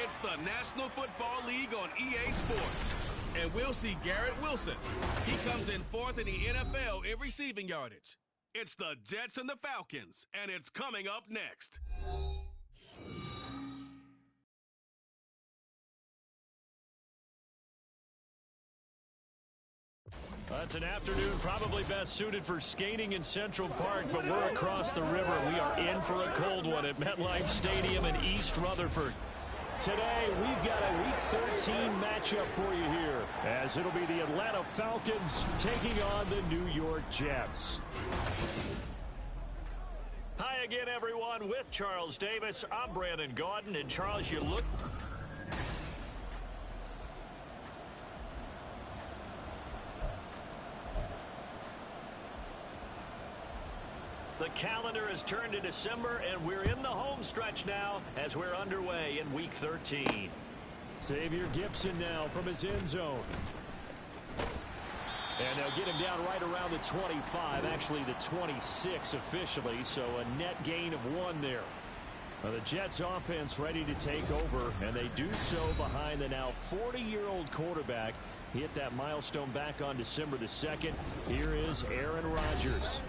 It's the National Football League on EA Sports. And we'll see Garrett Wilson. He comes in fourth in the NFL in receiving yardage. It's the Jets and the Falcons, and it's coming up next. It's an afternoon probably best suited for skating in Central Park, but we're across the river. We are in for a cold one at MetLife Stadium in East Rutherford. Today, we've got a Week 13 matchup for you here, as it'll be the Atlanta Falcons taking on the New York Jets. Hi again, everyone. With Charles Davis, I'm Brandon Gaudin. And Charles, you look... The calendar has turned to December, and we're in the home stretch now as we're underway in Week 13. Xavier Gipson now from his end zone. And they'll get him down right around the 25, actually the 26 officially, so a net gain of 1 there. Now the Jets offense ready to take over, and they do so behind the now 40-year-old quarterback. He hit that milestone back on December the 2nd. Here is Aaron Rodgers.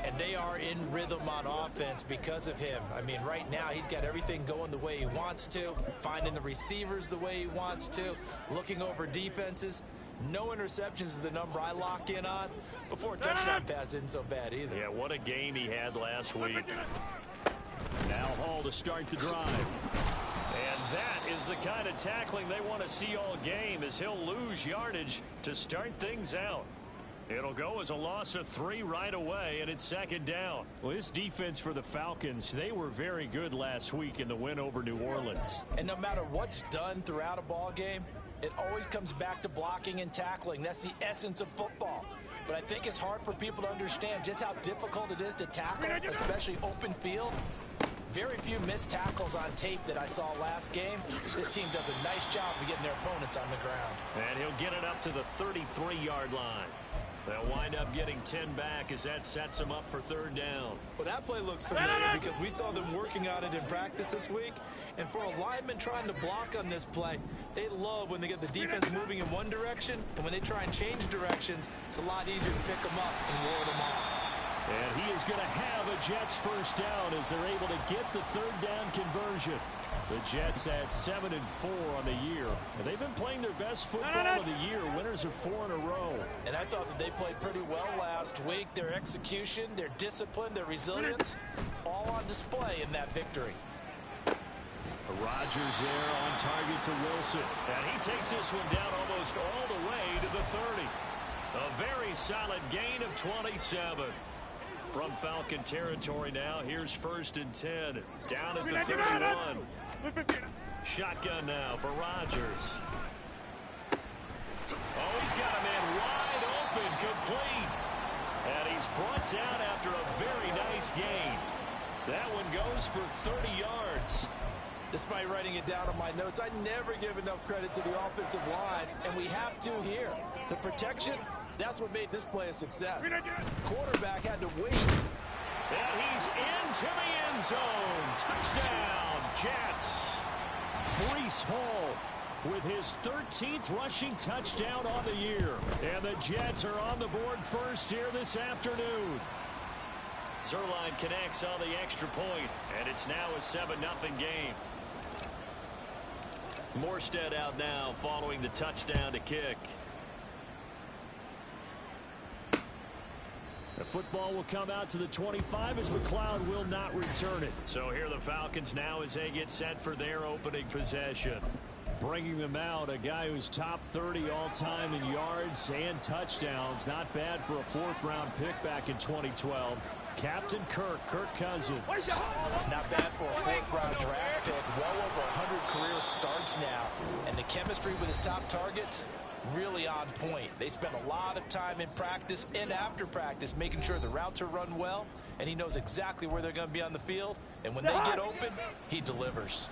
And they are in rhythm on offense because of him. I mean, right now, he's got everything going the way he wants to, finding the receivers the way he wants to, looking over defenses. No interceptions is the number I lock in on. Before a touchdown pass isn't so bad either. Yeah, what a game he had last week. Now Hall to start the drive. And that is the kind of tackling they want to see all game, as he'll lose yardage to start things out. It'll go as a loss of 3 right away, and it's 2nd down. Well, this defense for the Falcons, they were very good last week in the win over New Orleans. And no matter what's done throughout a ball game, it always comes back to blocking and tackling. That's the essence of football. But I think it's hard for people to understand just how difficult it is to tackle, especially open field. Very few missed tackles on tape that I saw last game. This team does a nice job of getting their opponents on the ground. And he'll get it up to the 33-yard line. They'll wind up getting 10 back as that sets them up for 3rd down. Well, that play looks familiar because we saw them working on it in practice this week. And for a lineman trying to block on this play, they love when they get the defense moving in one direction. And when they try and change directions, it's a lot easier to pick them up and roll them off. And he is going to have a Jets 1st down as they're able to get the 3rd down conversion. The Jets at 7-4 on the year. And they've been playing their best football of the year. Winners of 4 in a row. And I thought that they played pretty well last week. Their execution, their discipline, their resilience, all on display in that victory. Rodgers there on target to Wilson. And he takes this one down almost all the way to the 30. A very solid gain of 27. From Falcon territory now, here's 1st and 10. Down at the 31. Shotgun now for Rodgers. Oh, he's got a man wide open, complete. And he's brought down after a very nice gain. That one goes for 30 yards. Despite writing it down on my notes, I never give enough credit to the offensive line, and we have to here. The protection, that's what made this play a success. Quarterback had to wait. And he's into the end zone. Touchdown, Jets. Breece Hall with his 13th rushing touchdown on the year. And the Jets are on the board first here this afternoon. Zerline connects on the extra point, and it's now a 7-0 game. Morstead out now following the touchdown to kick. The football will come out to the 25 as McLeod will not return it. So here the Falcons now as they get set for their opening possession. Bringing them out, a guy who's top 30 all-time in yards and touchdowns. Not bad for a 4th-round pick back in 2012. Captain Kirk Cousins. Not bad for a 4th-round draft pick. Well over 100 career starts now. And the chemistry with his top targets, really on point. They spend a lot of time in practice and after practice making sure the routes are run well, and he knows exactly where they're going to be on the field. And when they get open, he delivers.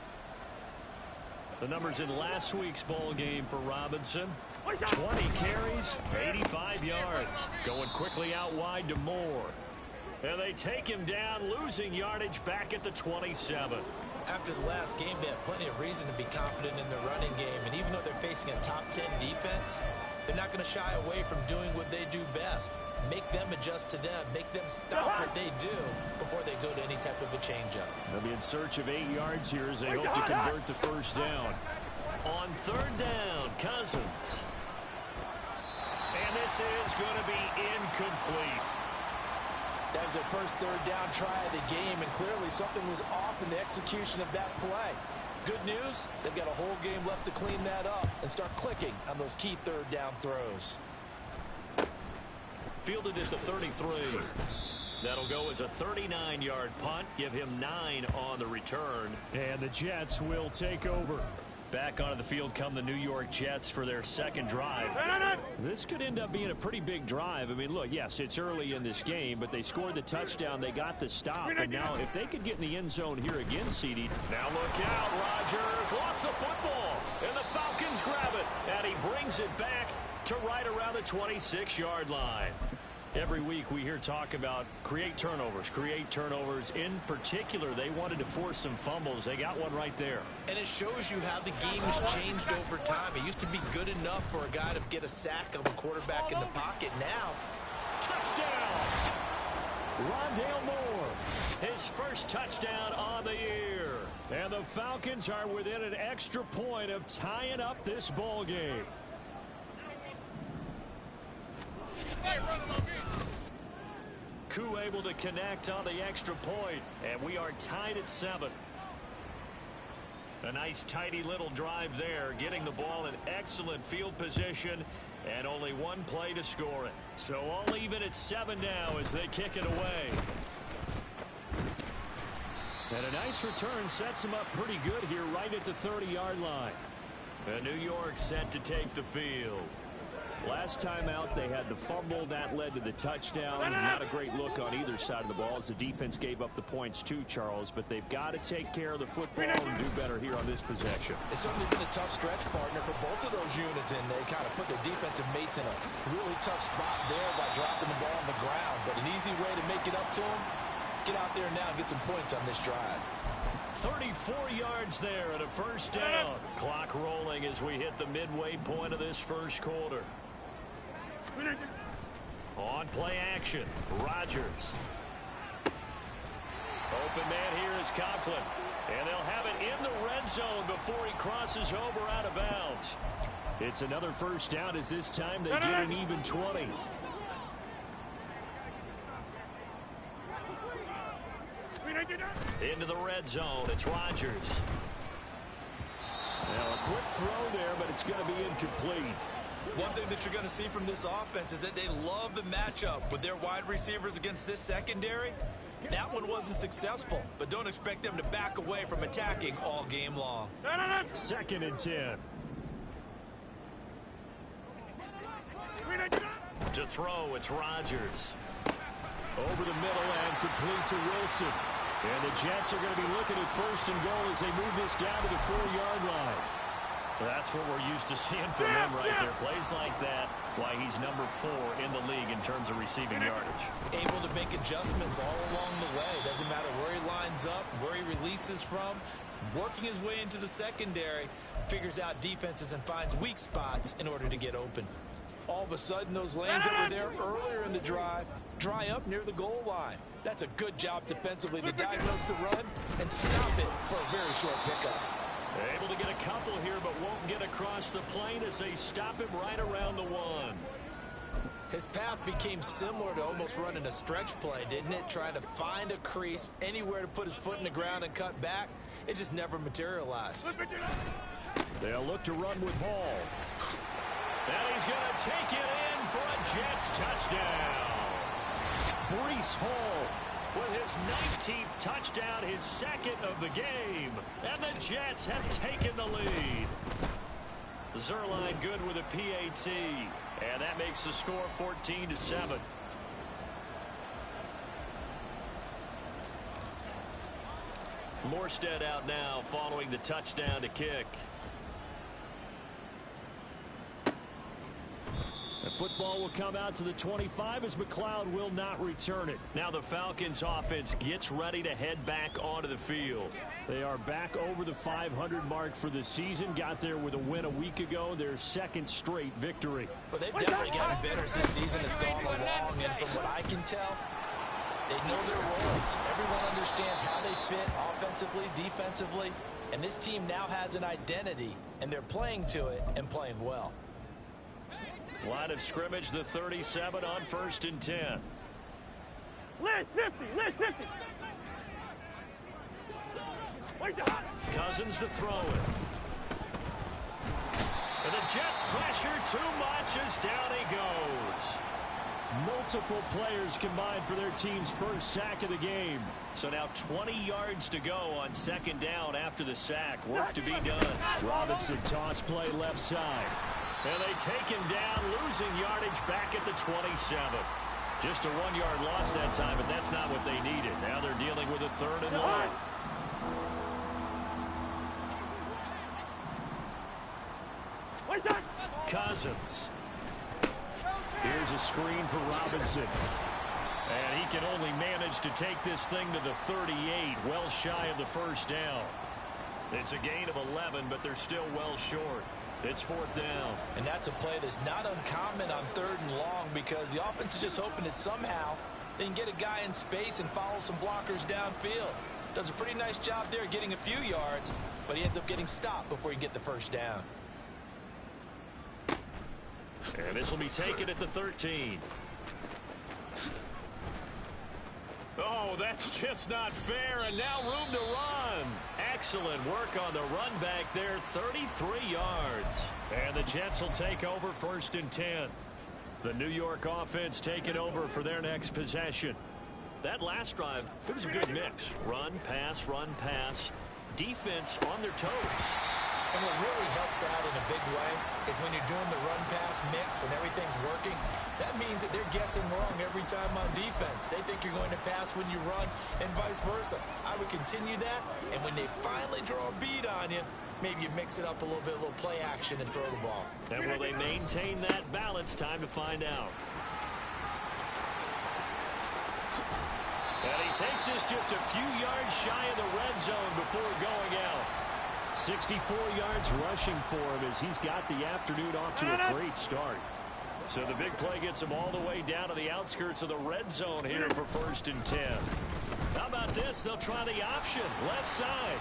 The numbers in last week's bowl game for Robinson. 20 carries, 85 yards. Going quickly out wide to Moore. And they take him down, losing yardage back at the 27. After the last game, they have plenty of reason to be confident in their running game. And even though they're facing a top 10 defense, they're not going to shy away from doing what they do best. Make them adjust to them. Make them stop what they do before they go to any type of a changeup. They'll be in search of 8 yards here as they hope to convert the first down. On third down, Cousins. And this is going to be incomplete. That was their first third down try of the game, and clearly something was off in the execution of that play. Good news, they've got a whole game left to clean that up and start clicking on those key third down throws. Fielded at the 33. That'll go as a 39-yard punt. Give him 9 on the return. And the Jets will take over. Back onto the field come the New York Jets for their second drive. This could end up being a pretty big drive. I mean, look, yes, it's early in this game, but they scored the touchdown. They got the stop. And now if they could get in the end zone here again, CeeDee. Now look out. Rodgers lost the football. And the Falcons grab it. And he brings it back to right around the 26-yard line. Every week we hear talk about create turnovers. In particular, they wanted to force some fumbles. They got one right there. And it shows you how the game has changed over time. It used to be good enough for a guy to get a sack of a quarterback in the pocket. Now, touchdown! Rondale Moore, his first touchdown on the year. And the Falcons are within an extra point of tying up this ball game. Koo able to connect on the extra point, and we are tied at 7. A nice tidy little drive there, getting the ball in excellent field position, and only one play to score it. So all even at 7 now as they kick it away. And a nice return sets them up pretty good here right at the 30-yard line. And New York set to take the field. Last time out, they had the fumble. That led to the touchdown. Not a great look on either side of the ball as the defense gave up the points too, Charles. But they've got to take care of the football and do better here on this possession. It's certainly been a tough stretch, partner, for both of those units, and they kind of put their defensive mates in a really tough spot there by dropping the ball on the ground. But an easy way to make it up to them, get out there now and get some points on this drive. 34 yards there and a first down. Clock rolling as we hit the midway point of this first quarter. On play action, Rodgers. Open man here is Conklin. And they'll have it in the red zone before he crosses over out of bounds. It's another first down as this time they get an even 20. Into the red zone, it's Rodgers. Now a quick throw there, but it's going to be incomplete. One thing that you're going to see from this offense is that they love the matchup with their wide receivers against this secondary. That one wasn't successful, but don't expect them to back away from attacking all game long. 2nd and 10. To throw, it's Rodgers. Over the middle and complete to Wilson. And the Jets are going to be looking at 1st and goal as they move this down to the 4-yard line. That's what we're used to seeing from him right there. Plays like that, why he's number 4 in the league in terms of receiving yardage. Able to make adjustments all along the way. Doesn't matter where he lines up, where he releases from. Working his way into the secondary, figures out defenses and finds weak spots in order to get open. All of a sudden, those lanes that were there earlier in the drive dry up near the goal line. That's a good job defensively to diagnose the run and stop it for a very short pickup. Able to get a couple here, but won't get across the plane as they stop him right around the 1. His path became similar to almost running a stretch play, didn't it? Trying to find a crease, anywhere to put his foot in the ground and cut back. It just never materialized. They'll look to run with Hall. And he's going to take it in for a Jets touchdown. Breece Hall with his 19th touchdown, his 2nd of the game. And the Jets have taken the lead. Zerline good with a PAT. And that makes the score 14-7. Morstead out now following the touchdown to kick. The football will come out to the 25 as McLeod will not return it. Now the Falcons offense gets ready to head back onto the field. They are back over the 500 mark for the season. Got there with a win a week ago, their second straight victory. Well, they've definitely gotten better as this season has gone along, and from what I can tell, they know their roles. Everyone understands how they fit offensively, defensively, and this team now has an identity, and they're playing to it and playing well. Line of scrimmage, the 37 on 1st and 10. Let's 50. Cousins to throw it. And the Jets pressure too much as down he goes. Multiple players combined for their team's first sack of the game. So now 20 yards to go on 2nd down after the sack. Work to be done. Robinson toss play left side. And they take him down, losing yardage back at the 27. Just a 1-yard loss that time, but that's not what they needed. Now they're dealing with a 3rd and long. Cousins. Here's a screen for Robinson. And he can only manage to take this thing to the 38, well shy of the 1st down. It's a gain of 11, but they're still well short. It's 4th down. And that's a play that's not uncommon on 3rd and long because the offense is just hoping that somehow they can get a guy in space and follow some blockers downfield. Does a pretty nice job there getting a few yards, but he ends up getting stopped before he can get the 1st down. And this will be taken at the 13. Oh, that's just not fair, and now room to run. Excellent work on the run back there, 33 yards. And the Jets will take over 1st and 10. The New York offense taking over for their next possession. That last drive, it was a good mix. Run, pass, defense on their toes. And what really helps out in a big way is when you're doing the run-pass mix and everything's working, that means that they're guessing wrong every time on defense. They think you're going to pass when you run and vice versa. I would continue that, and when they finally draw a bead on you, maybe you mix it up a little bit, a little play action and throw the ball. And will they maintain that balance? Time to find out. And he takes this just a few yards shy of the red zone before going out. 64 yards rushing for him as he's got the afternoon off to a great start. So the big play gets him all the way down to the outskirts of the red zone here for 1st and 10. How about this? They'll try the option, left side.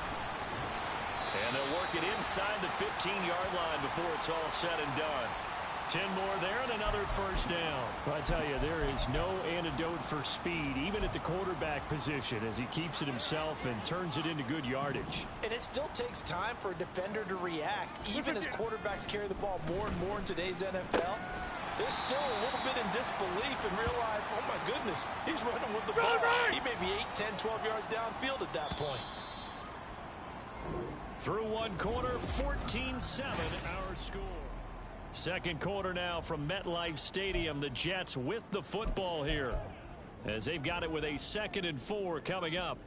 And they'll work it inside the 15-yard line before it's all said and done. 10 more there and another 1st down. Well, I tell you, there is no antidote for speed, even at the quarterback position, as he keeps it himself and turns it into good yardage. And it still takes time for a defender to react. Even as quarterbacks carry the ball more and more in today's NFL, they're still a little bit in disbelief and realize, oh my goodness, he's running with the ball. He may be 8, 10, 12 yards downfield at that point. Through one quarter, 14-7 our score. 2nd quarter now from MetLife Stadium. The Jets with the football here as they've got it with a 2nd and 4 coming up.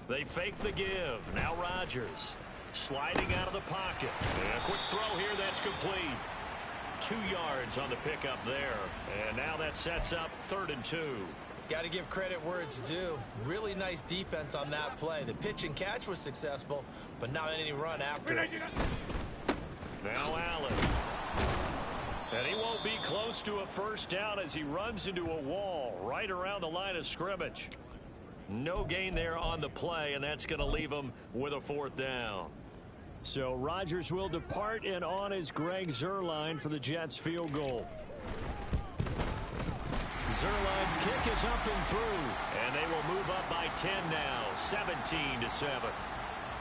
They fake the give. Now Rodgers sliding out of the pocket. And a quick throw here that's complete. 2 yards on the pickup there. And now that sets up 3rd and 2. Got to give credit where it's due. Really nice defense on that play. The pitch and catch was successful, but not any run after it. Now Allen. And he won't be close to a 1st down as he runs into a wall right around the line of scrimmage. No gain there on the play, and that's going to leave him with a 4th down. So Rodgers will depart, and on is Greg Zuerlein for the Jets field goal. Zuerlein's kick is up and through, and they will move up by 10 now, 17-7.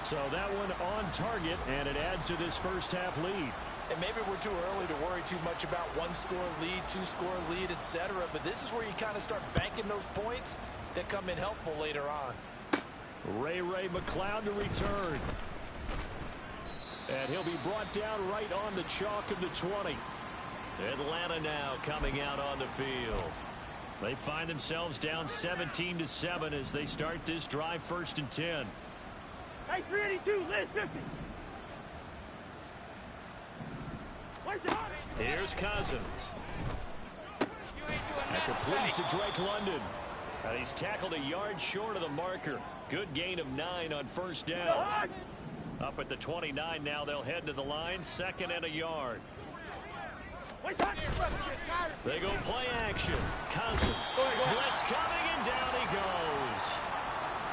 So that one on target, and it adds to this first half lead. And maybe we're too early to worry too much about 1-score lead, 2-score lead, etc. But this is where you kind of start banking those points that come in helpful later on. Ray McLeod to return. And he'll be brought down right on the chalk of the 20. Atlanta now coming out on the field. They find themselves down 17-7 as they start this drive 1st and 10. Hey, 382, Liz 50. Here's Cousins. A complete to Drake London. And he's tackled a yard short of the marker. Good gain of 9 on first down. Up at the 29 now, they'll head to the line, second and a yard. They go play action. Cousins. Blitz coming, and down he goes.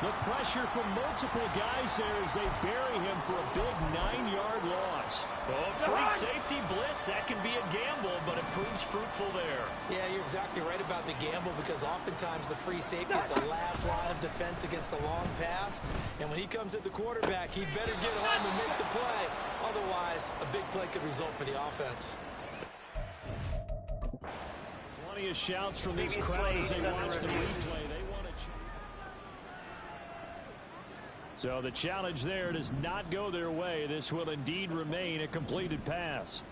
The pressure from multiple guys there as they bury him for a big 9-yard loss. Oh, free safety blitz, that can be a gamble, but it proves fruitful there. Yeah, you're exactly right about the gamble because oftentimes the free safety is the last line of defense against a long pass. And when he comes at the quarterback, he better get home and make the play. Otherwise, a big play could result for the offense. Plenty of shouts from these crowds as they watch the replay. They want to. So the challenge there does not go their way. This will indeed remain a completed pass.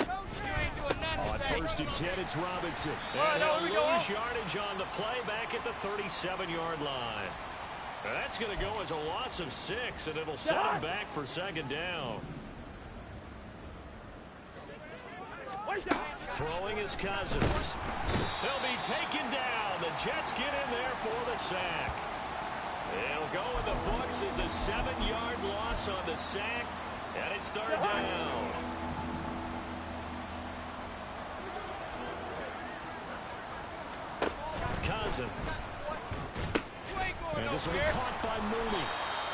On first and 10, it's Robinson. And he'll lose yardage on the play back at the 37-yard line. That's going to go as a loss of 6, and it'll set him back for second down. Throwing is Cousins. He'll be taken down. The Jets get in there for the sack. It'll go in the books as a 7-yard loss on the sack, and it's third down. Cousins. And this will be caught by Mooney.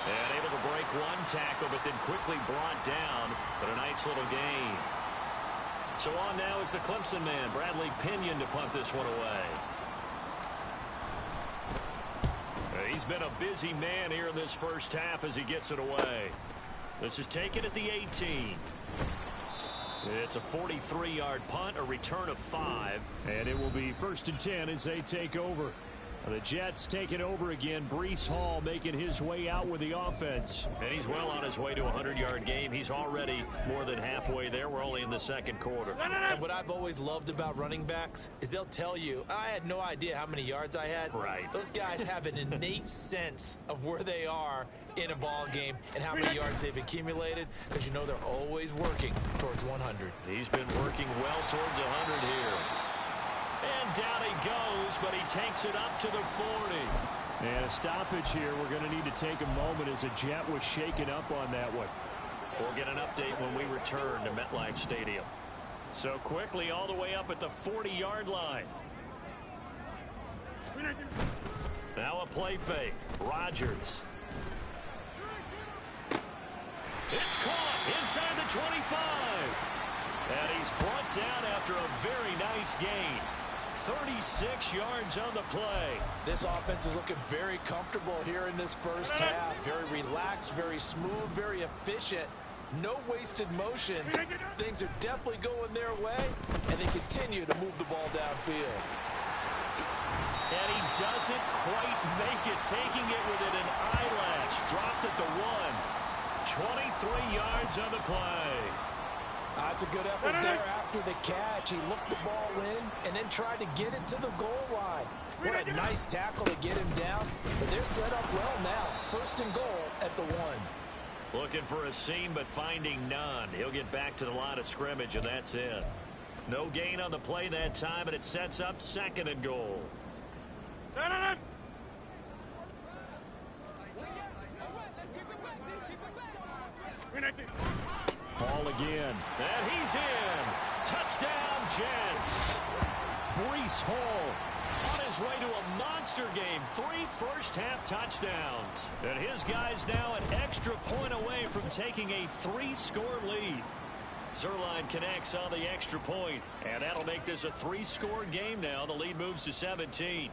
And able to break one tackle, but then quickly brought down. But a nice little gain. So on now is the Clemson man, Bradley Pinion, to punt this one away. He's been a busy man here in this first half as he gets it away. This is taken at the 18. It's a 43-yard punt, a return of 5. And it will be first and 10 as they take over. The Jets taking over again. Breece Hall making his way out with the offense. And he's well on his way to a 100-yard game. He's already more than halfway there. We're only in the second quarter. And what I've always loved about running backs is they'll tell you, I had no idea how many yards I had. Right. Those guys have an innate sense of where they are in a ball game and how many yards they've accumulated because you know they're always working towards 100. He's been working well towards 100 here. And down he goes, but he takes it up to the 40. And a stoppage here. We're going to need to take a moment as a Jet was shaken up on that one. We'll get an update when we return to MetLife Stadium. So quickly all the way up at the 40-yard line. Now a play fake. Rodgers. It's caught inside the 25. And he's brought down after a very nice gain. 36 yards on the play. This offense is looking very comfortable here in this first half. Very relaxed, very smooth, very efficient. No wasted motions. Things are definitely going their way, and they continue to move the ball downfield. And he doesn't quite make it, taking it within an eyelash. Dropped at the 1. 23 yards on the play. That's a good effort there after the catch. He looked the ball in and then tried to get it to the goal line. What a nice tackle to get him down. But they're set up well now. First and goal at the 1. Looking for a seam, but finding none. He'll get back to the line of scrimmage, and that's it. No gain on the play that time, and it sets up second and goal. Ball again. And he's in. Touchdown, Jets. Breece Hall on his way to a monster game. 3 first-half touchdowns. And his guys now an extra point away from taking a 3-score lead. Zerline connects on the extra point, and that'll make this a 3-score game now. The lead moves to 17.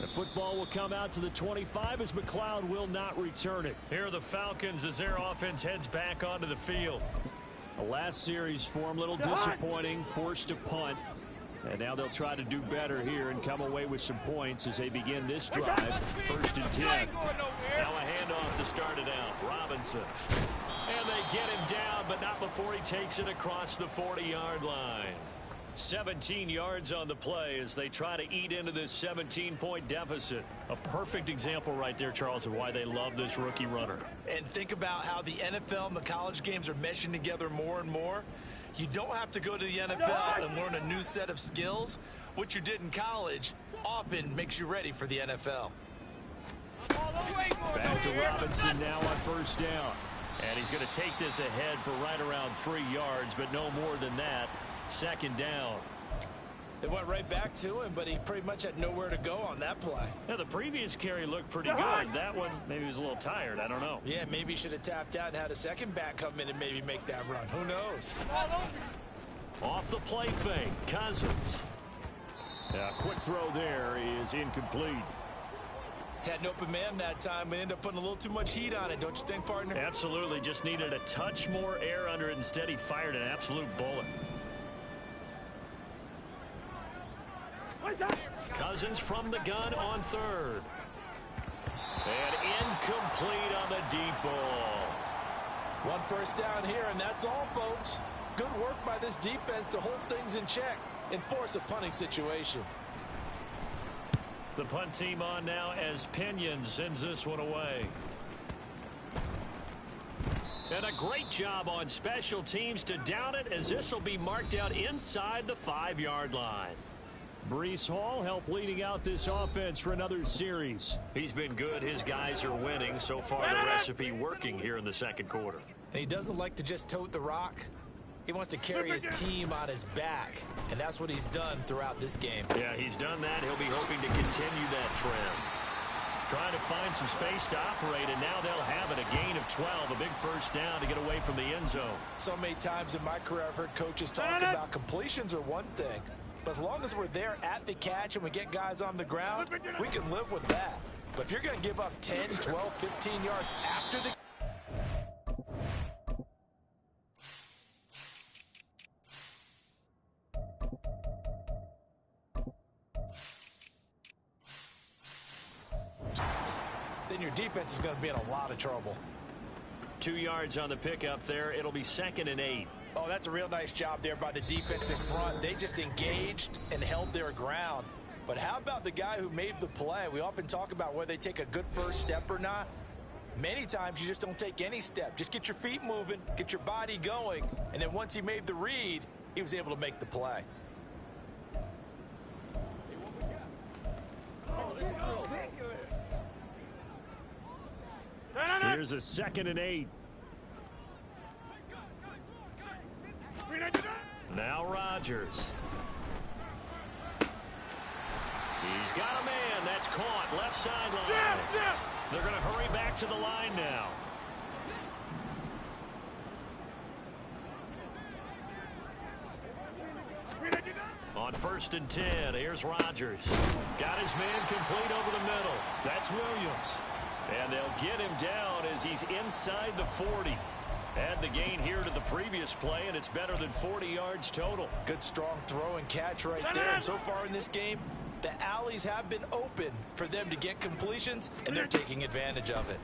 The football will come out to the 25 as McLeod will not return it. Here are the Falcons as their offense heads back onto the field. The last series for them, a little disappointing, forced to punt. And now they'll try to do better here and come away with some points as they begin this drive. First and 10. Now a handoff to start it out. Robinson. And they get him down, but not before he takes it across the 40-yard line. 17 yards on the play as they try to eat into this 17-point deficit. A perfect example right there, Charles, of why they love this rookie runner. And think about how the NFL and the college games are meshing together more and more. You don't have to go to the NFL and learn a new set of skills. What you did in college often makes you ready for the NFL. Back to Robinson now on first down. And he's going to take this ahead for right around 3 yards, but no more than that. Second down. It went right back to him, but he pretty much had nowhere to go on that play. Yeah, the previous carry looked pretty good. That one, maybe he was a little tired. I don't know. Yeah, maybe he should have tapped out and had a second back come in and maybe make that run. Who knows? Off the play fake, Cousins. Quick throw there is incomplete. Had an open man that time, but ended up putting a little too much heat on it, don't you think, partner? Absolutely. Just needed a touch more air under it. Instead, he fired an absolute bullet. Cousins from the gun on third. And incomplete on the deep ball. One first down here, and that's all, folks. Good work by this defense to hold things in check and force a punting situation. The punt team on now as Pinion sends this one away. And a great job on special teams to down it, as this will be marked out inside the 5-yard line. Breece Hall helped leading out this offense for another series. He's been good. His guys are winning. So far, the recipe working here in the second quarter. And he doesn't like to just tote the rock. He wants to carry his team on his back, and that's what he's done throughout this game. Yeah, he's done that. He'll be hoping to continue that trend. Trying to find some space to operate, and now they'll have it. A gain of 12, a big first down to get away from the end zone. So many times in my career, I've heard coaches talk about completions are one thing. But as long as we're there at the catch and we get guys on the ground, we can live with that. But if you're going to give up 10, 12, 15 yards after the... then your defense is going to be in a lot of trouble. 2 yards on the pickup there. It'll be 2nd and 8. Oh, that's a real nice job there by the defense in front. They just engaged and held their ground. But how about the guy who made the play? We often talk about whether they take a good first step or not. Many times you just don't take any step. Just get your feet moving, get your body going, and then once he made the read, he was able to make the play. Here's a 2nd and 8. Now Rodgers. He's got a man. That's caught. Left sideline. They're going to hurry back to the line now. On 1st and 10, here's Rodgers. Got his man complete over the middle. That's Williams. And they'll get him down as he's inside the 40. Add the gain here to the previous play, and it's better than 40 yards total. Good, strong throw and catch right there. And so far in this game, the alleys have been open for them to get completions, and they're taking advantage of it.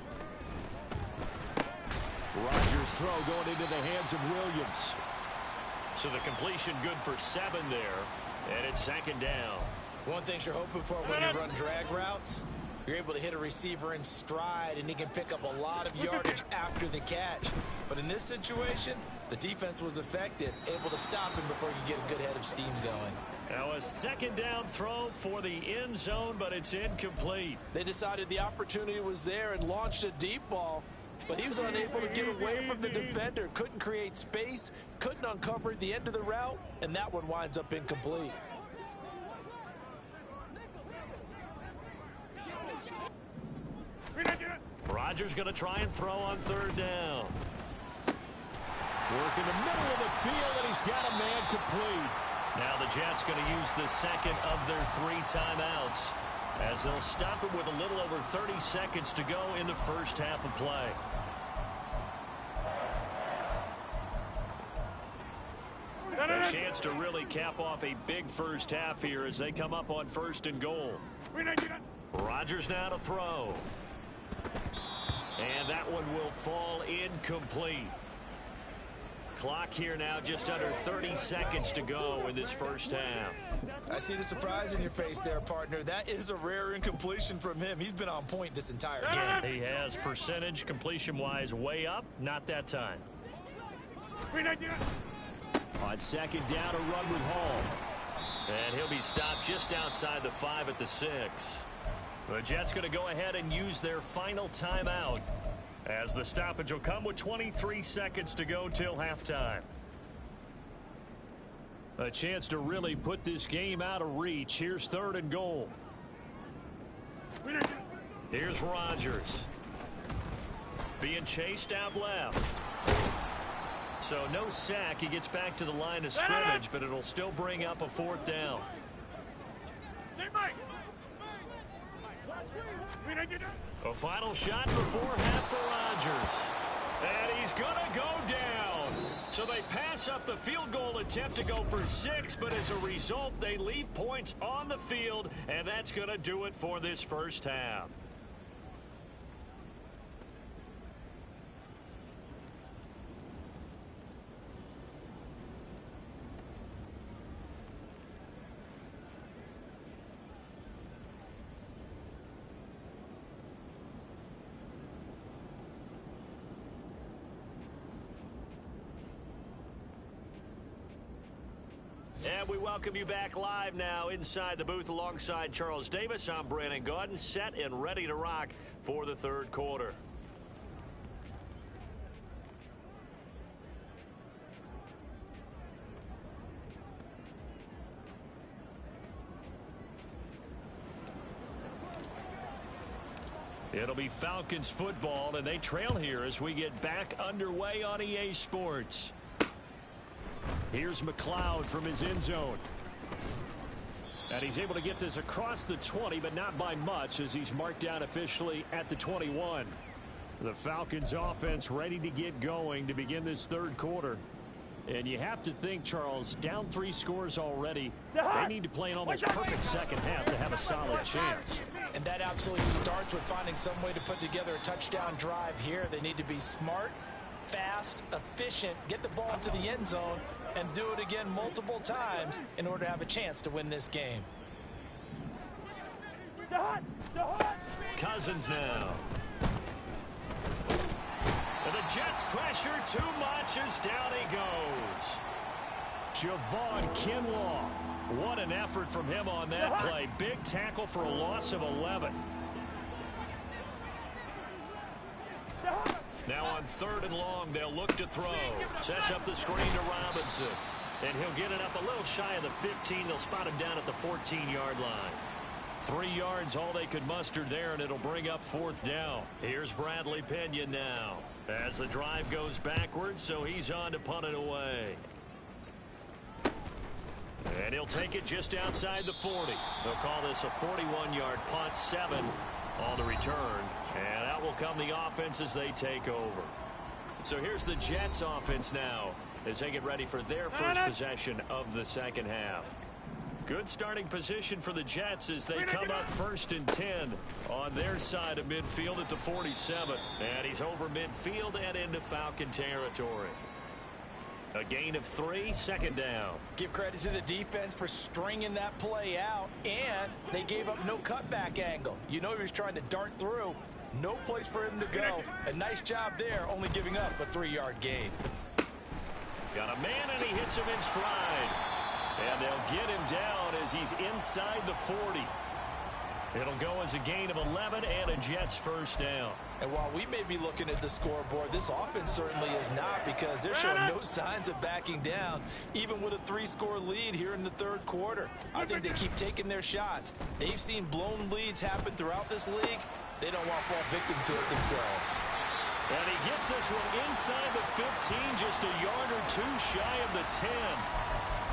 Rodgers' throw going into the hands of Williams. So the completion good for 7 there, and it's 2nd down. One thing you're hoping for when you run drag routes, you're able to hit a receiver in stride, and he can pick up a lot of yardage after the catch. But in this situation, the defense was effective, able to stop him before he could get a good head of steam going. Now a 2nd down throw for the end zone, but it's incomplete. They decided the opportunity was there and launched a deep ball, but he was unable to get away from the defender, couldn't create space, couldn't uncover the end of the route, and that one winds up incomplete. Rodgers going to try and throw on 3rd down. Work in the middle of the field, and he's got a man complete. Now the Jets going to use the 2nd of their 3 timeouts, as they'll stop it with a little over 30 seconds to go in the first half of play. A chance to really cap off a big first half here as they come up on 1st and goal. Rodgers now to throw. And that one will fall incomplete. Clock here now, just under 30 seconds to go in this first half. I see the surprise in your face there, partner. That is a rare incompletion from him. He's been on point this entire game. He has percentage completion-wise way up. Not that time. On second down, a run with Hall. And he'll be stopped just outside the 5 at the 6. The Jets going to go ahead and use their final timeout, as the stoppage will come with 23 seconds to go till halftime. A chance to really put this game out of reach. Here's 3rd and goal. Here's Rodgers. Being chased out left. So no sack. He gets back to the line of scrimmage, but it'll still bring up a 4th down. A final shot before half for Rodgers. And he's going to go down. So they pass up the field goal attempt to go for 6, but as a result, they leave points on the field, and that's going to do it for this first half. And we welcome you back live now inside the booth alongside Charles Davis. I'm Brandon Gaudin, set and ready to rock for the 3rd quarter. It'll be Falcons football, and they trail here as we get back underway on EA Sports. Here's McLeod from his end zone. And he's able to get this across the 20, but not by much, as he's marked down officially at the 21. The Falcons offense ready to get going to begin this 3rd quarter. And you have to think, Charles, down 3 scores already. They need to play an almost perfect second half to have a solid chance. And that absolutely starts with finding some way to put together a touchdown drive here. They need to be smart, fast, efficient, get the ball into the end zone, and do it again multiple times in order to have a chance to win this game. Cousins now. And the Jets pressure too much as down he goes. Javon Kinlaw. What an effort from him on that play. Big tackle for a loss of 11. Now on 3rd and long, they'll look to throw. Sets up the screen to Robinson. And he'll get it up a little shy of the 15. They'll spot him down at the 14-yard line. 3 yards, all they could muster there, and it'll bring up 4th down. Here's Bradley Pinion now, as the drive goes backwards, so he's on to punt it away. And he'll take it just outside the 40. They'll call this a 41-yard punt, 7 on the return. And out will come the offense as they take over. So here's the Jets offense now as they get ready for their first possession of the second half. Good starting position for the Jets as they come up 1st and 10 on their side of midfield at the 47. And he's over midfield and into Falcon territory. A gain of 3, 2nd down. Give credit to the defense for stringing that play out, and they gave up no cutback angle. You know he was trying to dart through. No place for him to go. A nice job there, only giving up a 3-yard gain. Got a man, and he hits him in stride. And they'll get him down as he's inside the 40. It'll go as a gain of 11 and a Jets first down. And while we may be looking at the scoreboard, this offense certainly is not, because they're showing no signs of backing down, even with a 3-score lead here in the 3rd quarter. I think they keep taking their shots. They've seen blown leads happen throughout this league. They don't want to fall victim to it themselves. And he gets this one inside the 15, just a yard or 2 shy of the 10.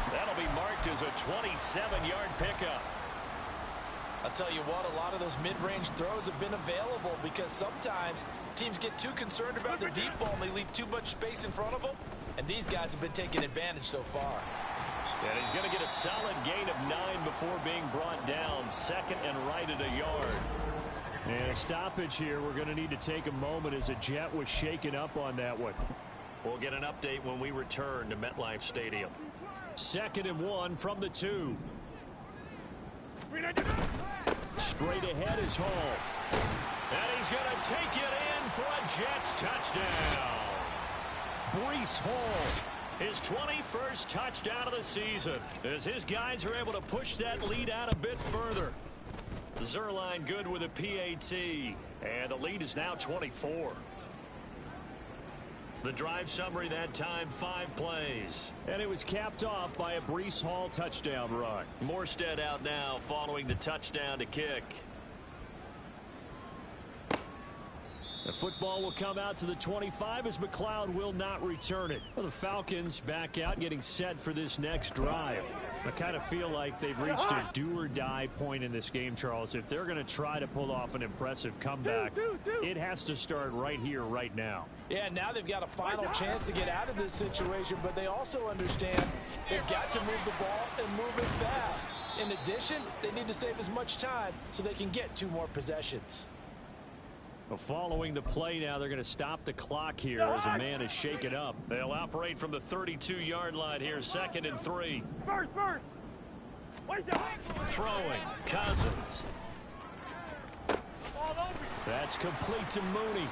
That'll be marked as a 27-yard pickup. I'll tell you what, a lot of those mid-range throws have been available, because sometimes teams get too concerned about the deep ball and they leave too much space in front of them, and these guys have been taking advantage so far. And he's going to get a solid gain of 9 before being brought down, 2nd and right at a yard. And a stoppage here. We're going to need to take a moment as a Jet was shaken up on that one. We'll get an update when we return to MetLife Stadium. 2nd and 1 from the 2. Straight ahead is Hall. And he's going to take it in for a Jets touchdown. Breece Hall, his 21st touchdown of the season, as his guys are able to push that lead out a bit further. Zerline good with a PAT, and the lead is now 24. The drive summary that time, 5 plays. And it was capped off by a Breece Hall touchdown run. Morstead out now following the touchdown to kick. The football will come out to the 25 as McLeod will not return it. Well, the Falcons back out getting set for this next drive. I kind of feel like they've reached a do-or-die point in this game, Charles. If they're going to try to pull off an impressive comeback, it has to start right here, right now. Yeah, now they've got a final chance to get out of this situation, but they also understand they've got to move the ball and move it fast. In addition, they need to save as much time so they can get 2 more possessions. Well, following the play now, they're going to stop the clock here as a man is shaken up. They'll operate from the 32-yard line here, 2nd and 3. First. Throwing, Cousins. That's complete to Mooney.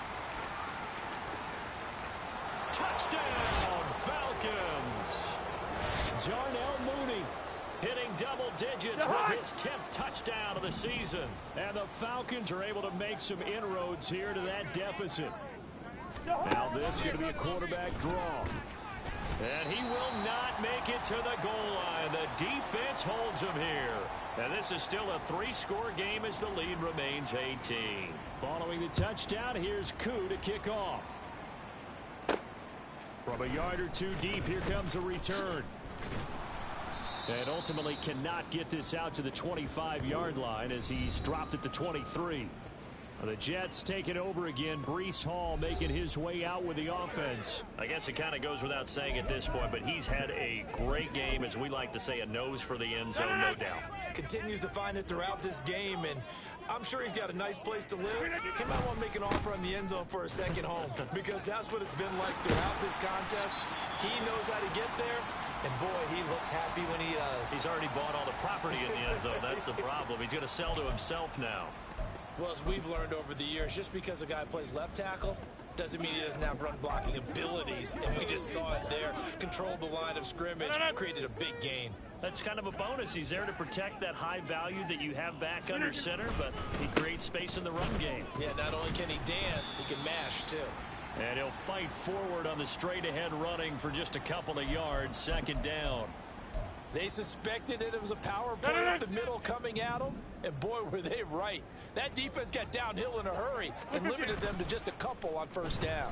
Touchdown, Falcons. Darnell Mooney hitting double digits with his 10th touchdown of the season. And the Falcons are able to make some inroads here to that deficit. Now this is going to be a quarterback draw. And he will not make it to the goal line. The defense holds him here. And this is still a 3-score game as the lead remains 18. Following the touchdown, here's Koo to kick off. From a yard or 2 deep, here comes a return. And ultimately cannot get this out to the 25-yard line as he's dropped at the 23. The Jets take it over again. Breece Hall making his way out with the offense. I guess it kind of goes without saying at this point, but he's had a great game, as we like to say, a nose for the end zone, no doubt. Continues to find it throughout this game, and I'm sure he's got a nice place to live. He might want to make an offer on the end zone for a second home, because that's what it's been like throughout this contest. He knows how to get there. And, boy, he looks happy when he does. He's already bought all the property in the end zone. That's the problem. He's going to sell to himself now. Well, as we've learned over the years, just because a guy plays left tackle doesn't mean he doesn't have run blocking abilities. And we just saw it there. Controlled the line of scrimmage, created a big gain. That's kind of a bonus. He's there to protect that high value that you have back under center, but he creates space in the run game. Yeah, not only can he dance, he can mash, too. And he'll fight forward on the straight-ahead running for just a couple of yards, 2nd down. They suspected it was a power play up the middle coming at them, and boy, were they right. That defense got downhill in a hurry and limited them to just a couple on 1st down.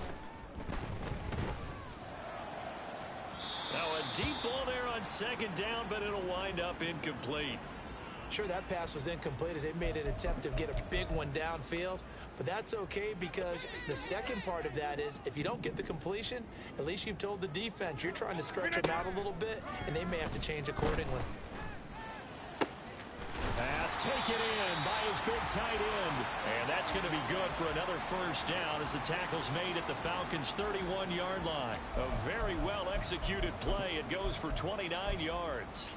Now a deep ball there on 2nd down, but it'll wind up incomplete. Sure, that pass was incomplete as they made an attempt to get a big one downfield, but that's okay because the second part of that is if you don't get the completion, at least you've told the defense you're trying to stretch them out a little bit, and they may have to change accordingly. Pass taken in by his big tight end. And that's going to be good for another 1st down as the tackle's made at the Falcons' 31-yard line. A very well-executed play. It goes for 29 yards.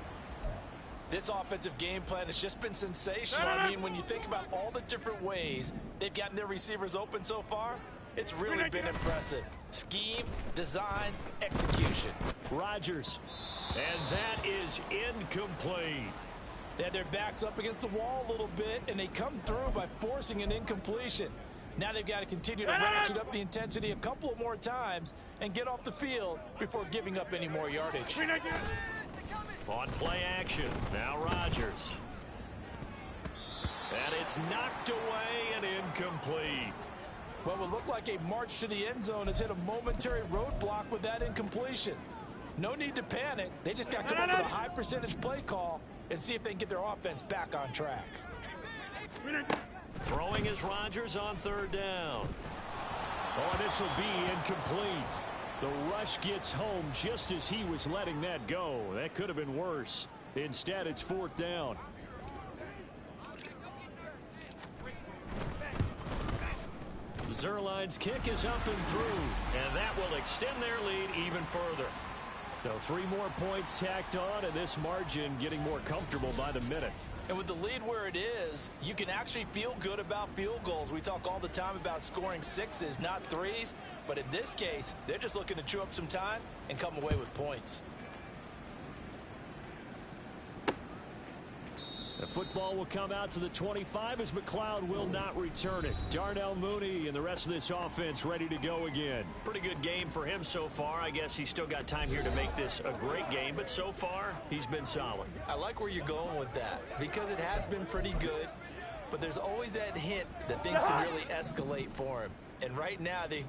This offensive game plan has just been sensational. I mean, when you think about all the different ways they've gotten their receivers open so far, it's really been impressive. Scheme, design, execution. Rodgers. And that is incomplete. They had their backs up against the wall a little bit, and they come through by forcing an incompletion. Now they've got to continue to ratchet up the intensity a couple of more times and get off the field before giving up any more yardage. On play action, now Rodgers. And it's knocked away and incomplete. What would look like a march to the end zone has hit a momentary roadblock with that incompletion. No need to panic. They just got to come up with a high percentage play call and see if they can get their offense back on track. Throwing is Rodgers on 3rd down. Oh, this will be incomplete. The rush gets home just as he was letting that go. That could have been worse. Instead, it's 4th down. Zerline's kick is up and through, and that will extend their lead even further. So 3 more points tacked on, and this margin getting more comfortable by the minute. And with the lead where it is, you can actually feel good about field goals. We talk all the time about scoring 6s, not 3s. But in this case, they're just looking to chew up some time and come away with points. The football will come out to the 25 as McLeod will not return it. Darnell Mooney and the rest of this offense ready to go again. Pretty good game for him so far. I guess he's still got time here to make this a great game, but so far, he's been solid. I like where you're going with that because it has been pretty good, but there's always that hint that things can really escalate for him. And right now, they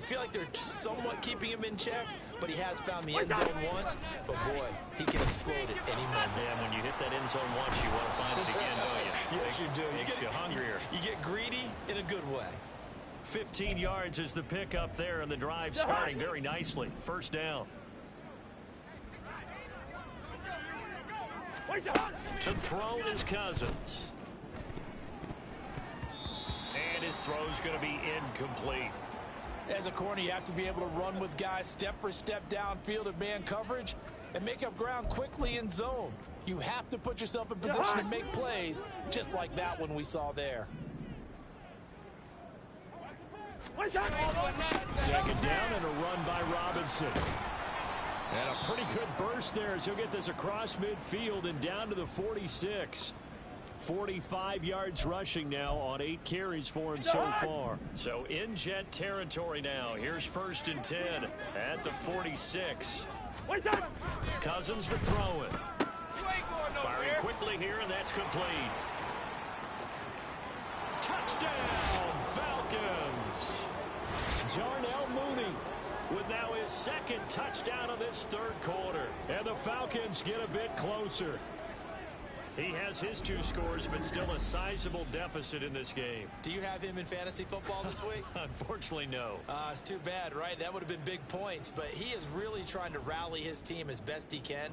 feel like they're somewhat keeping him in check, but he has found the end zone once. But, boy, he can explode at any moment. Yeah, when you hit that end zone once, you want to find it again, don't you? Yes, you do. Makes you hungrier. You get greedy in a good way. 15 yards is the pickup there, and the drive starting very nicely. First down. To throw is Cousins. And his throw's going to be incomplete. As a corner, you have to be able to run with guys step for step downfield in man coverage and make up ground quickly in zone. You have to put yourself in position to make plays just like that one we saw there. Second down and a run by Robinson. And a pretty good burst there as he'll get this across midfield and down to the 46. 45 yards rushing now on 8 carries for him so far. So in Jet territory now. Here's 1st and 10 at the 46. Cousins to throw it. Firing quickly here, and that's complete. Touchdown, Falcons. Darnell Mooney with now his 2nd touchdown of this 3rd quarter. And the Falcons get a bit closer. He has his 2 scores, but still a sizable deficit in this game. Do you have him in fantasy football this week? Unfortunately, no. It's too bad, right? That would have been big points, but he is really trying to rally his team as best he can.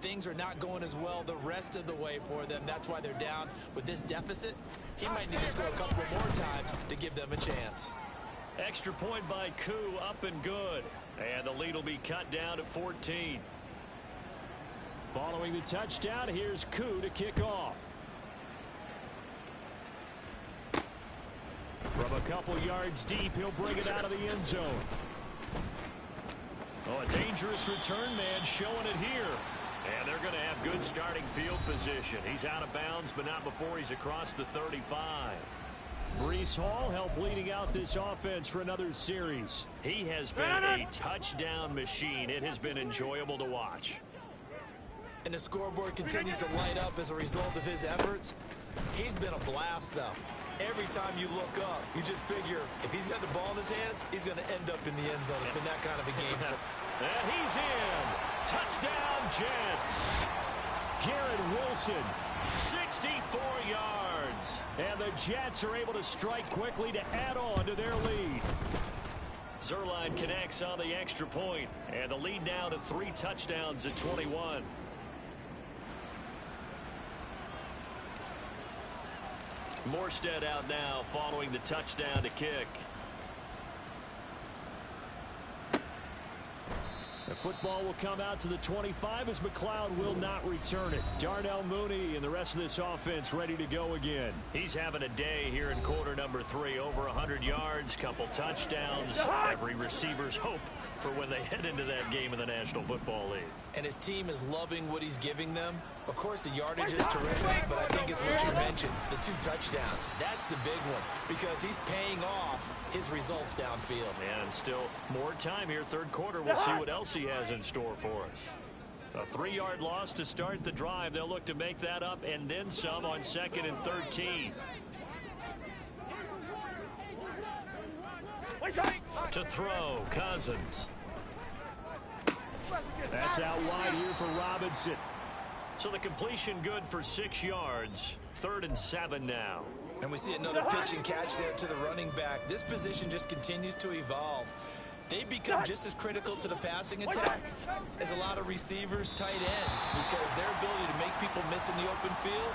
Things are not going as well the rest of the way for them. That's why they're down with this deficit. He might need to score a couple more times to give them a chance. Extra point by Koo, up and good. And the lead will be cut down to 14. Following the touchdown, here's Koo to kick off. From a couple yards deep, he'll bring it out of the end zone. Oh, a dangerous return man showing it here. And they're going to have good starting field position. He's out of bounds, but not before he's across the 35. Breece Hall helped leading out this offense for another series. He has been a touchdown machine. It has been enjoyable to watch. And the scoreboard continues to light up as a result of his efforts. He's been a blast, though. Every time you look up, you just figure if he's got the ball in his hands, he's going to end up in the end zone. It's been that kind of a game. And he's in. Touchdown, Jets. Garrett Wilson, 64 yards. And the Jets are able to strike quickly to add on to their lead. Zerline connects on the extra point, and the lead now to 3 touchdowns at 21. Morstead out now following the touchdown to kick. The football will come out to the 25 as McLeod will not return it. Darnell Mooney and the rest of this offense ready to go again. He's having a day here in quarter number 3. Over 100 yards, couple touchdowns. Every receiver's hope for when they head into that game in the National Football League. And his team is loving what he's giving them. Of course, the yardage is terrific, but I think it's what you mentioned, the 2 touchdowns. That's the big one because he's paying off his results downfield. And still more time here, 3rd quarter. We'll see what else he has in store for us. A 3-yard loss to start the drive. They'll look to make that up and then some on 2nd and 13. To throw, Cousins. That's out wide here for Robinson. So the completion good for 6 yards. 3rd and 7 now. And we see another pitch and catch there to the running back. This position just continues to evolve. They become just as critical to the passing attack as a lot of receivers, tight ends, because their ability to make people miss in the open field.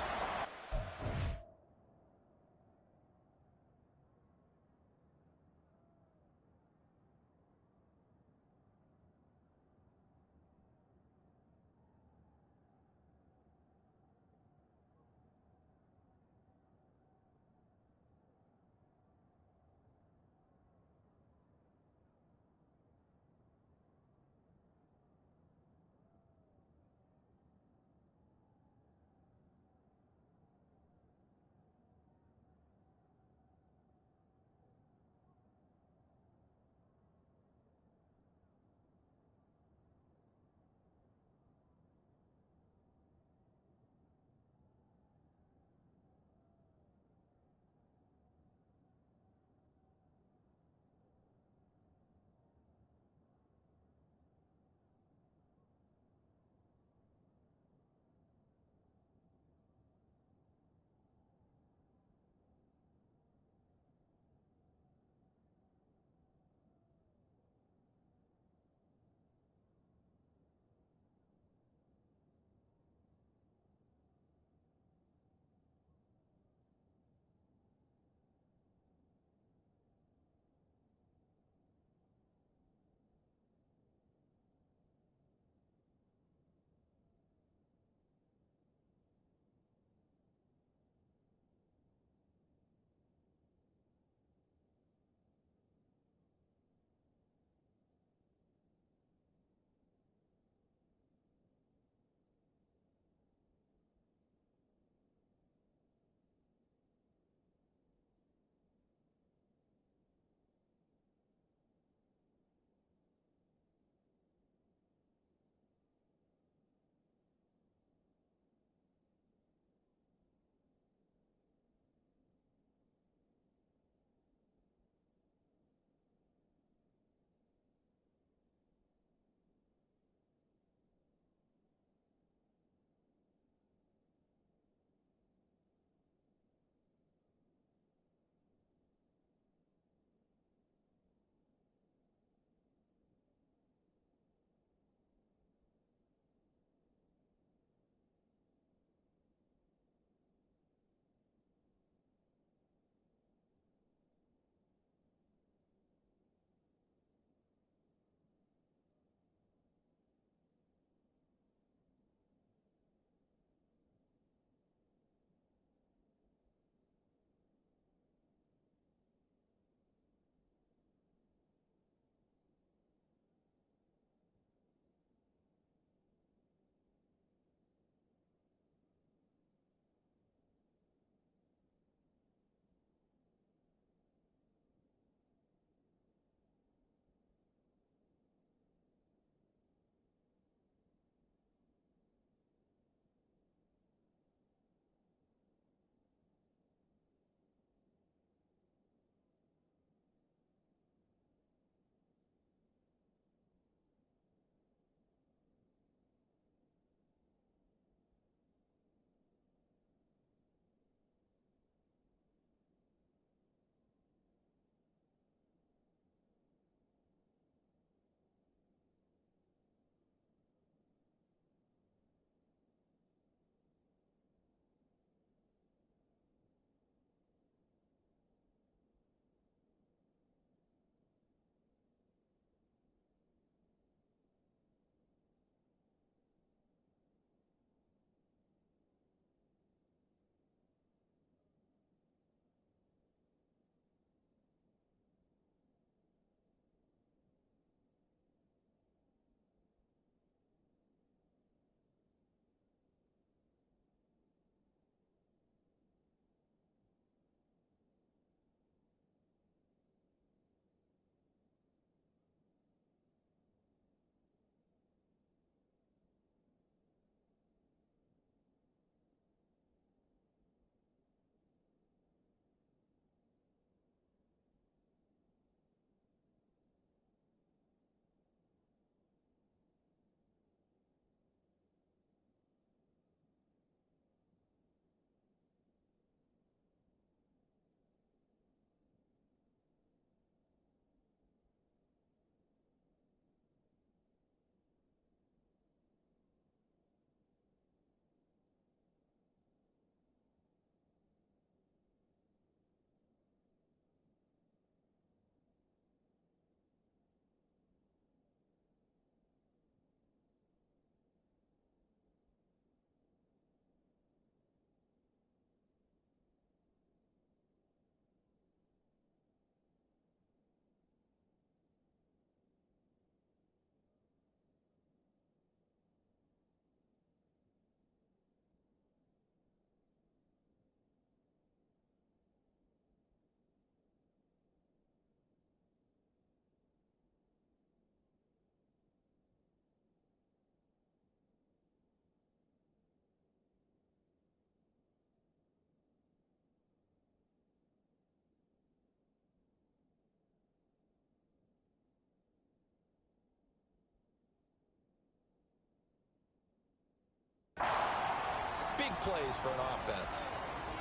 big plays for an offense.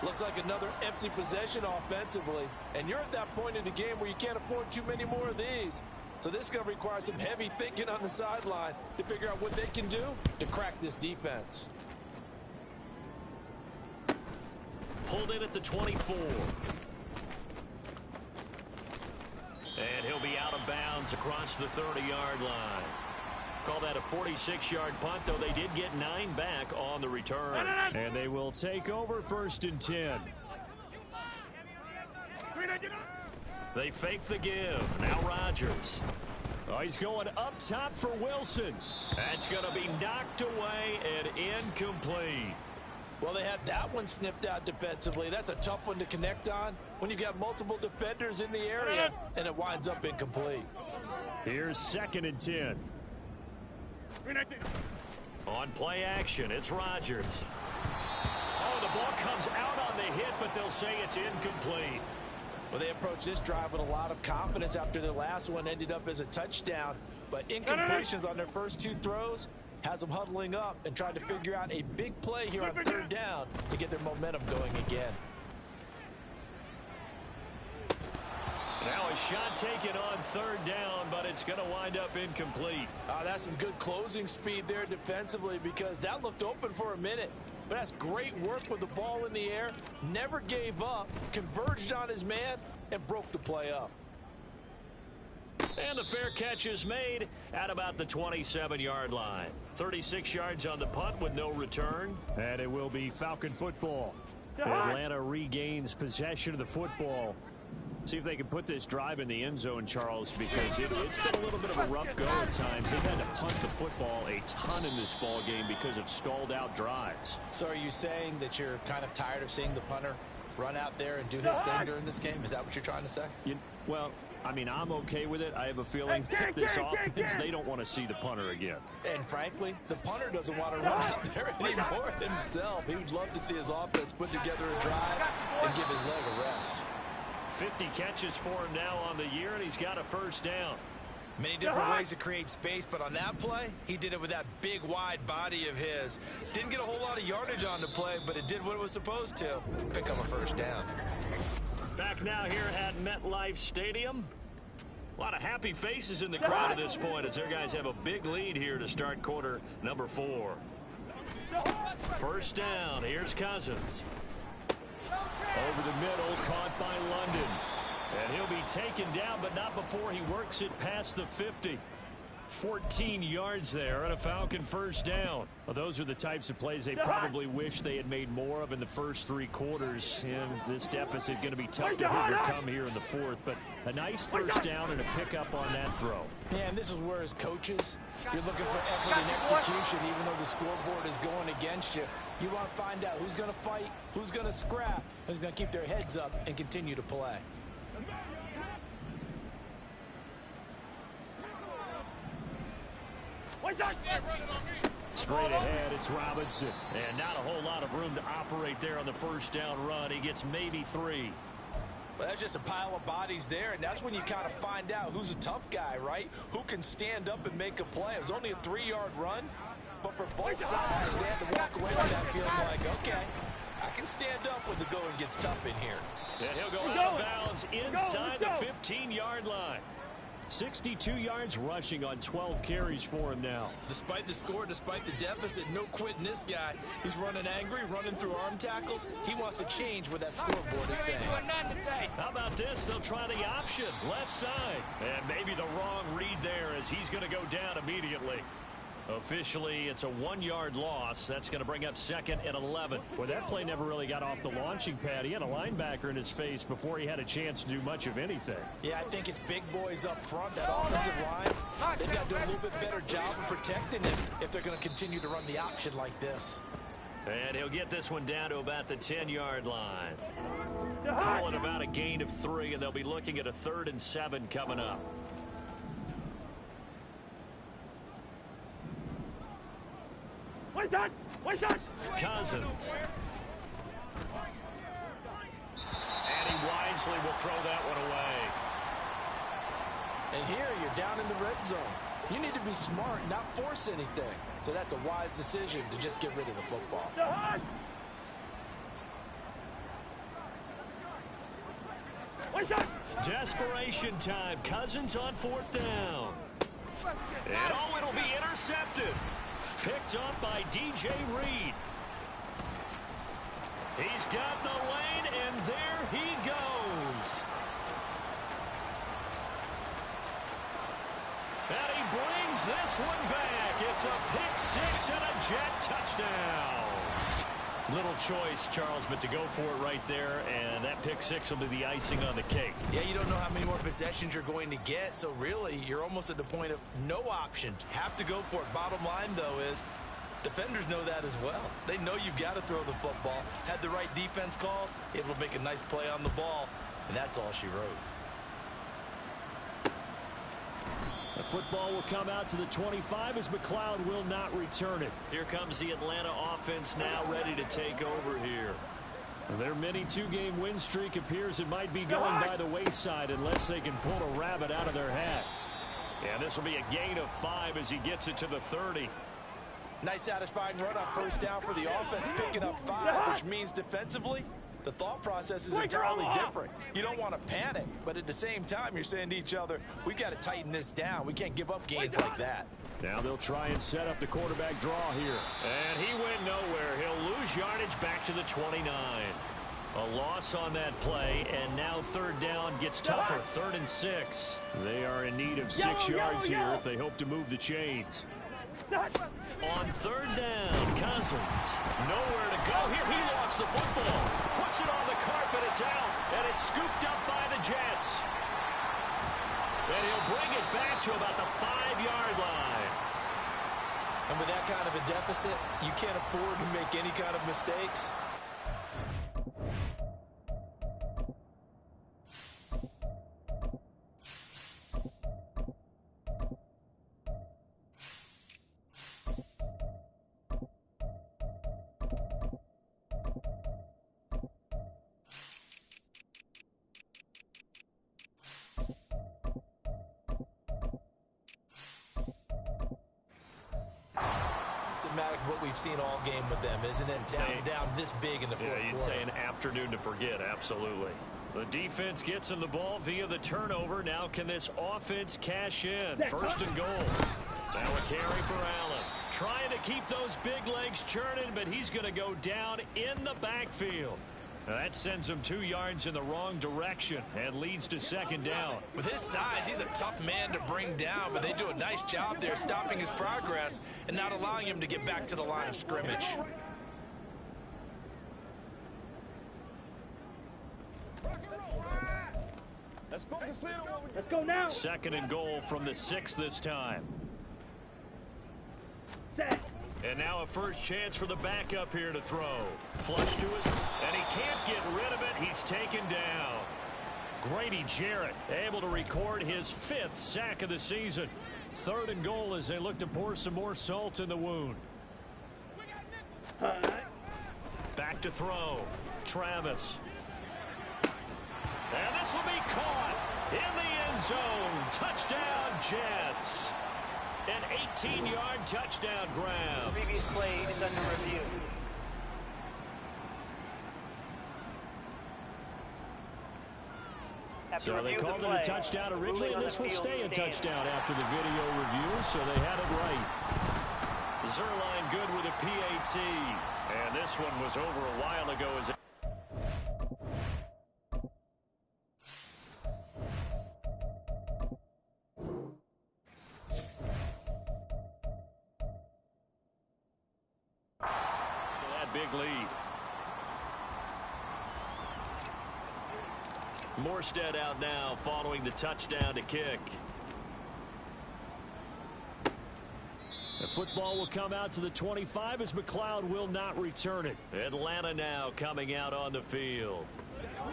Looks like another empty possession offensively, and you're at that point in the game where you can't afford too many more of these. So this is going to require some heavy thinking on the sideline to figure out what they can do to crack this defense. Pulled in at the 24. And he'll be out of bounds across the 30-yard line. Call that a 46-yard punt, though they did get 9 back on the return. And they will take over 1st and 10. They fake the give. Now Rodgers. Oh, he's going up top for Wilson. That's going to be knocked away and incomplete. Well, they had that one snipped out defensively. That's a tough one to connect on when you got multiple defenders in the area, and it winds up incomplete. Here's 2nd and 10. On play action, it's Rodgers. Oh, the ball comes out on the hit, but they'll say it's incomplete. Well, they approached this drive with a lot of confidence after their last one ended up as a touchdown. But incompletions on their first 2 throws has them huddling up and trying to figure out a big play here on 3rd down to get their momentum going again. Now a shot taken on 3rd down, but it's going to wind up incomplete. That's some good closing speed there defensively, because that looked open for a minute. But that's great work with the ball in the air. Never gave up, converged on his man, and broke the play up. And the fair catch is made at about the 27-yard line. 36 yards on the punt with no return. And it will be Falcon football. Atlanta regains possession of the football. See if they can put this drive in the end zone, Charles, because it's been a little bit of a rough go at times. They've had to punt the football a ton in this ball game because of stalled-out drives. So are you saying that you're kind of tired of seeing the punter run out there and do his thing during this game? Is that what you're trying to say? Well, I mean, I'm okay with it. I have a feeling that this offense, they don't want to see the punter again. And frankly, the punter doesn't want to run out there anymore himself. He would love to see his offense put together a drive and give his leg a rest. 50 catches for him now on the year, and he's got a 1st down. Many different ways to create space, but on that play, he did it with that big, wide body of his. Didn't get a whole lot of yardage on the play, but it did what it was supposed to. Pick up a 1st down. Back now here at MetLife Stadium. A lot of happy faces in the crowd at this point as their guys have a big lead here to start quarter number 4. 1st down. Here's Cousins. Over the middle, caught by London. And he'll be taken down, but not before he works it past the 50. 14 yards there and a Falcon 1st down. Well, those are the types of plays they probably wish they had made more of in the first 3 quarters. And this deficit going to be tough to overcome here in the 4th. But a nice 1st down and a pickup on that throw. Yeah, and this is where as coaches, you're looking for effort and execution, even though the scoreboard is going against you. You want to find out who's going to fight, who's going to scrap, who's going to keep their heads up and continue to play. Straight ahead, it's Robinson. And not a whole lot of room to operate there on the 1st down run. He gets maybe 3. Well, that's just a pile of bodies there, and that's when you kind of find out who's a tough guy, right? Who can stand up and make a play. It was only a 3-yard run, but for both sides, they had to walk away with that feeling like, okay, I can stand up when the going gets tough in here. And he'll go out of bounds inside the 15-yard line. 62 yards rushing on 12 carries for him now. Despite the score, despite the deficit, no quitting this guy. He's running angry, running through arm tackles. He wants to change what that scoreboard is saying. How about this? They'll try the option, left side. And maybe the wrong read there as he's going to go down immediately. Officially, it's a 1-yard loss. That's going to bring up 2nd and 11. Well, that play never really got off the launching pad. He had a linebacker in his face before he had a chance to do much of anything. Yeah, I think it's big boys up front, that offensive line. They've got to do a little bit better job of protecting him if they're going to continue to run the option like this. And he'll get this one down to about the 10-yard line. Call it about a gain of 3, and they'll be looking at a 3rd and 7 coming up. Cousins. And he wisely will throw that one away. And here you're down in the red zone. You need to be smart, not force anything. So that's a wise decision to just get rid of the football. Desperation time. Cousins on 4th down. And oh, it'll be intercepted. Picked up by DJ Reed. He's got the lane, and there he goes. And he brings this one back. It's a pick six and a Jet touchdown. Little choice, Charles, but to go for it right there, and that pick six will be the icing on the cake. Yeah, you don't know how many more possessions you're going to get, so really you're almost at the point of no option. Have to go for it. Bottom line, though, is defenders know that as well. They know you've got to throw the football. Had the right defense called, able to make a nice play on the ball, and that's all she wrote. The football will come out to the 25 as McLeod will not return it. Here comes the Atlanta offense now ready to take over here. Their mini two-game win streak appears it might be going by the wayside unless they can pull a rabbit out of their hat. And this will be a gain of 5 as he gets it to the 30. Nice satisfying run on 1st down for the offense, picking up 5, which means defensively, the thought process is entirely different. You don't want to panic, but at the same time, you're saying to each other, we've got to tighten this down. We can't give up gains like that. Now they'll try and set up the quarterback draw here. And he went nowhere. He'll lose yardage back to the 29. A loss on that play, and now 3rd down gets tougher. 3rd and 6. They are in need of 6 yards here if they hope to move the chains. On 3rd down, Cousins. Nowhere to go here. He lost the football. Puts it on the carpet. It's out. And it's scooped up by the Jets. And he'll bring it back to about the 5-yard line. And with that kind of a deficit, you can't afford to make any kind of mistakes. What we've seen all game with them, isn't it? Down this big in the fourth quarter. You'd say an afternoon to forget, absolutely. The defense gets him the ball via the turnover. Now can this offense cash in? 1st and goal. Now a carry for Allen. Trying to keep those big legs churning, but he's going to go down in the backfield. Now that sends him 2 yards in the wrong direction and leads to 2nd down. With his size, he's a tough man to bring down, but they do a nice job there stopping his progress and not allowing him to get back to the line of scrimmage. Let's go now. 2nd and goal from the 6 this time. Set. And now a first chance for the backup here to throw. Flush to his, and he can't get rid of it. He's taken down. Grady Jarrett able to record his 5th sack of the season. 3rd and goal as they look to pour some more salt in the wound. Back to throw. Travis. And this will be caught in the end zone. Touchdown, Jets. An 18-yard touchdown grab. Previous play is under review. So they called it a touchdown originally, and this will stay a touchdown after the video review, so they had it right. Zerline good with a PAT. And this one was over a while ago as it big lead. Morstead out now following the touchdown to kick. The football will come out to the 25 as McLeod will not return it. Atlanta now coming out on the field.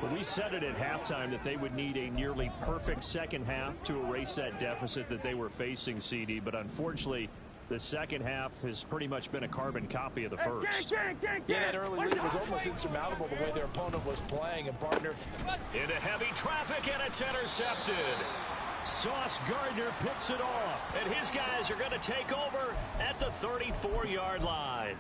Well, we said it at halftime that they would need a nearly perfect second half to erase that deficit that they were facing, CD, but unfortunately the second half has pretty much been a carbon copy of the first. Yeah, that early lead was almost insurmountable the way their opponent was playing, and partner into heavy traffic, and it's intercepted. Sauce Gardner picks it off, and his guys are going to take over at the 34-yard line.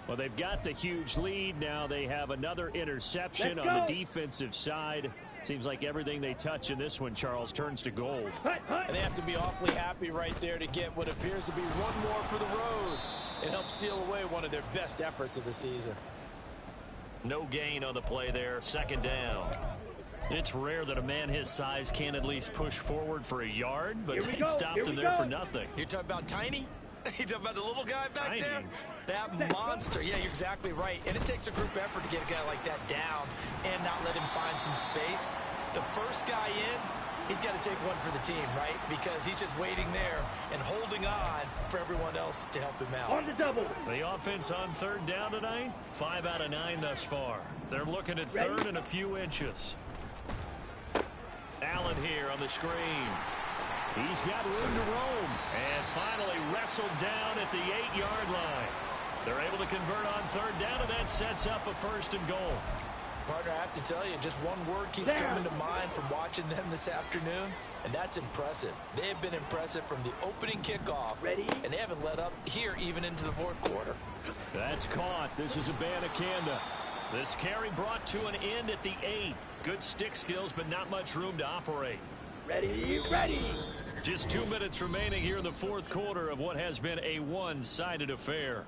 Well, they've got the huge lead. Now they have another interception on the defensive side. Seems like everything they touch in this one, Charles, turns to gold. And they have to be awfully happy right there to get what appears to be one more for the road. It helps seal away one of their best efforts of the season. No gain on the play there. Second down. It's rare that a man his size can at least push forward for a yard, but they stopped him there for nothing. You're talking about tiny? You're talking about the little guy back there? That monster. Yeah, you're exactly right. And it takes a group effort to get a guy like that down and not let him find some space. The first guy in, he's got to take one for the team, right? Because he's just waiting there and holding on for everyone else to help him out. On the double. The offense on third down tonight, 5 out of 9 thus far. They're looking at third and a few inches. Allen here on the screen. He's got room to roam. And finally wrestled down at the 8-yard line. They're able to convert on third down, and that sets up a first and goal. Partner, I have to tell you, just one word keeps coming to mind from watching them this afternoon, and that's impressive. They have been impressive from the opening kickoff, and they haven't let up here even into the fourth quarter. That's caught. This is Abanikanda. This carry brought to an end at the 8. Good stick skills, but not much room to operate. Ready. Just 2 minutes remaining here in the fourth quarter of what has been a one-sided affair.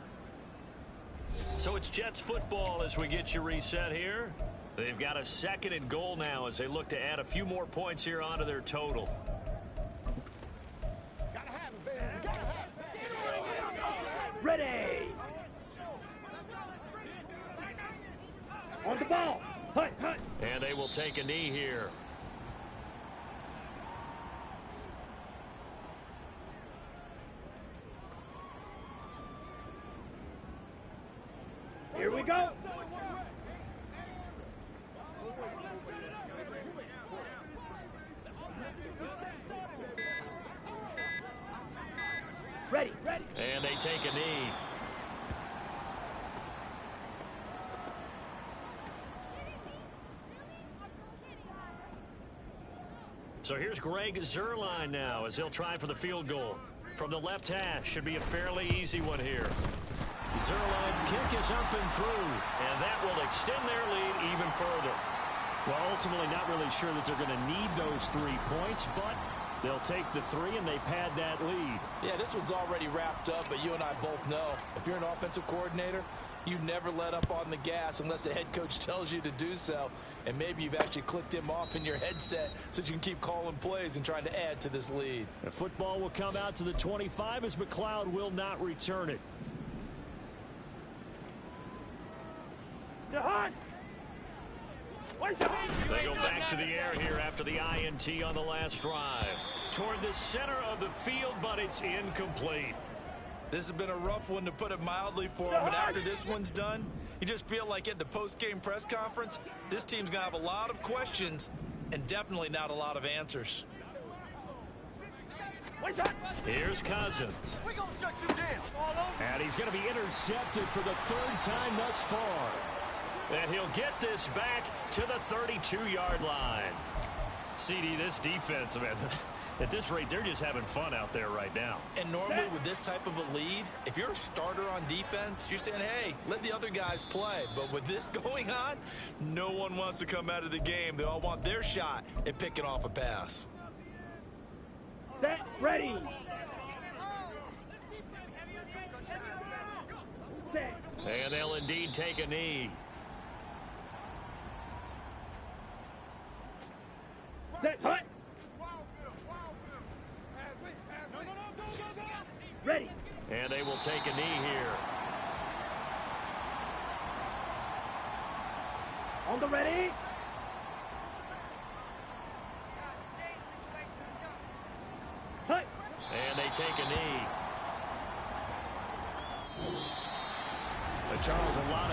So it's Jets football as we get you reset here. They've got a second and goal now as they look to add a few more points here onto their total. Ready. On the ball. Hut. And they will take a knee here. Here we go. Ready. And they take a knee. So here's Greg Zuerlein now as he'll try for the field goal. From the left hash, should be a fairly easy one here. Zuerlein's kick is up and through, and that will extend their lead even further. Well, ultimately not really sure that they're going to need those 3 points, but they'll take the 3 and they pad that lead. Yeah, this one's already wrapped up, but you and I both know if you're an offensive coordinator, you never let up on the gas unless the head coach tells you to do so. And maybe you've actually clicked him off in your headset so you can keep calling plays and trying to add to this lead. The football will come out to the 25 as McLeod will not return it. They go back to the air here after the INT on the last drive. Toward the center of the field, but it's incomplete. This has been a rough one, to put it mildly, for him. And after this one's done, you just feel like at the post-game press conference, this team's going to have a lot of questions and definitely not a lot of answers. Here's Cousins. We're going to shut you down. And he's going to be intercepted for the 3rd time thus far. And he'll get this back to the 32-yard line. CD, this defense, man, at this rate, they're just having fun out there right now. And normally with this type of a lead, if you're a starter on defense, you're saying, hey, let the other guys play. But with this going on, no one wants to come out of the game. They all want their shot at picking off a pass. Set, ready. And they'll indeed take a knee. Set, hut. Ready. And they will take a knee here. On the ready. Hut. And they take a knee. Charles, a lot of